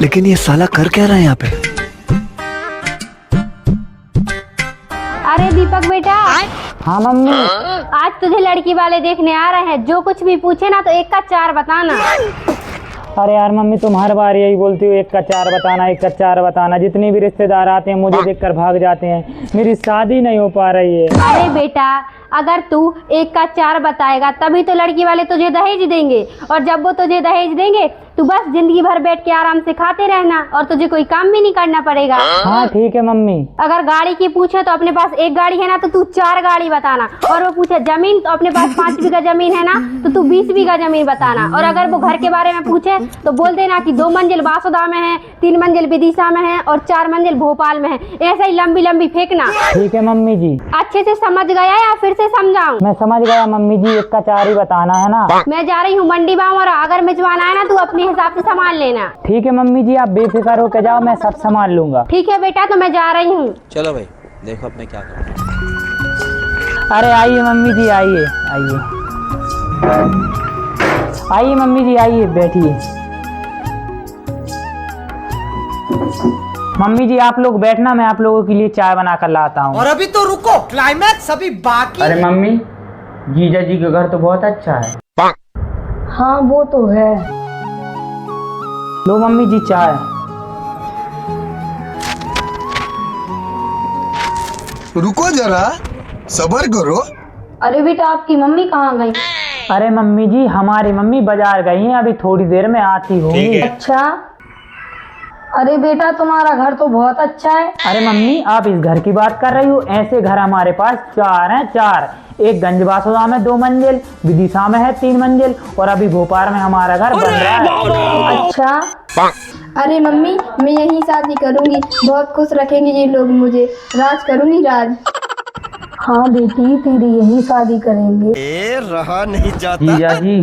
लेकिन ये साला कर क्या रहा है यहाँ पे? अरे दीपक बेटा। हाँ मम्मी। आज तुझे लड़की वाले देखने आ रहे हैं, जो कुछ भी पूछे ना तो एक का चार बताना। अरे यार मम्मी, तुम हर बार यही बोलती हो, एक का चार बताना, एक का चार बताना। जितनी भी रिश्तेदार आते हैं मुझे देखकर भाग जाते हैं। मेरी शादी नहीं हो पा रही है। अरे बेटा, अगर तू एक का चार बताएगा तभी तो लड़की वाले तुझे दहेज देंगे, और जब वो तुझे दहेज देंगे तू बस जिंदगी भर बैठ के आराम से खाते रहना, और तुझे कोई काम भी नहीं करना पड़ेगा। हाँ ठीक है मम्मी। अगर गाड़ी की पूछे तो अपने पास एक गाड़ी है ना तो तू 4 गाड़ी बताना, और वो पूछे जमीन तो अपने पास 5 बीघा जमीन है ना तो तू 20 बीघा जमीन बताना, और अगर वो घर के बारे में पूछे तो बोल देना कि 2 मंजिल बासुदा में है, 3 मंजिल विदिशा में है और 4 मंजिल भोपाल में है। ऐसा ही लंबी लंबी फेंकना। ठीक है मम्मी जी। अच्छे से समझ गया या फिर से समझाऊं? मैं समझ गया मम्मी जी, एक का चार ही बताना है ना। मैं जा रही हूँ मंडी बाम, और अगर भिजवाना है ना तू अपने हिसाब से संभाल लेना। ठीक है मम्मी जी, आप बेफिक्र होकर जाओ, मैं सब संभाल लूंगा। ठीक है बेटा, तो मैं जा रही हूँ। चलो भाई, देखो अब मैं क्या करूँ। अरे आइए मम्मी जी, आइए आइए आइए मम्मी जी, आइए बैठिए। मम्मी जी आप लोग बैठना, मैं आप लोगों के लिए चाय बना कर लाता हूँ। और अभी तो रुको, क्लाइमैक्स अभी बाकी। अरे मम्मी, जीजा जी का घर तो बहुत अच्छा है। हाँ वो तो है। लो मम्मी जी चाय। रुको जरा, सब्र करो। अरे बेटा, आपकी मम्मी कहाँ गई? अरे मम्मी जी, हमारी मम्मी बाजार गई हैं, अभी थोड़ी देर में आती होंगी। अच्छा। अरे बेटा, तुम्हारा घर तो बहुत अच्छा है। अरे मम्मी, आप इस घर की बात कर रही हो? ऐसे घर हमारे पास 4 हैं, 4। एक गंजबासुदा में 2 मंजिल, विदिशा में है 3 मंजिल, और अभी भोपाल में हमारा घर बन रहा है। अच्छा। अरे मम्मी, मैं यहीं शादी करूंगी, बहुत खुश रखेंगे ये लोग मुझे, राज करूंगी राज। हाँ बेटी, तेरी यहीं शादी करेंगे। रहा नहीं जाता। जीजा जी,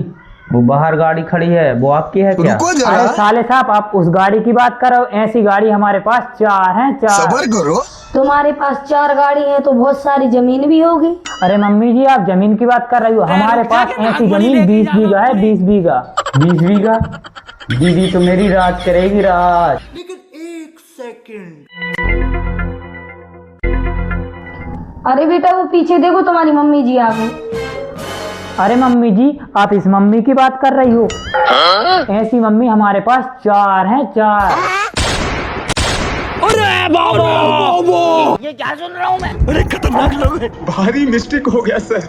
वो बाहर गाड़ी खड़ी है, वो आपकी है क्या? रुको जरा। अरे साले साहब, आप उस गाड़ी की बात करो, ऐसी गाड़ी हमारे पास 4 हैं, 4। सब्र करो। तुम्हारे पास 4 गाड़ी है तो बहुत सारी जमीन भी होगी। अरे मम्मी जी, आप जमीन की बात कर रही हो? हमारे पास ऐसी जमीन 20 बीघा है, 20 बीघा। 20 बीघा? दीदी तो मेरी राज करेगी, राज। लेकिन 1 सेकंड। अरे बेटा, वो पीछे देखो, तुम्हारी मम्मी जी आ गई। अरे मम्मी जी, आप इस मम्मी की बात कर रही हो? ऐसी मम्मी हमारे पास 4 हैं, 4। अरे बाबा, ये क्या सुन रहा हूँ मैं? अरे खतरनाक लोग हैं। भारी मिस्टेक हो गया सर।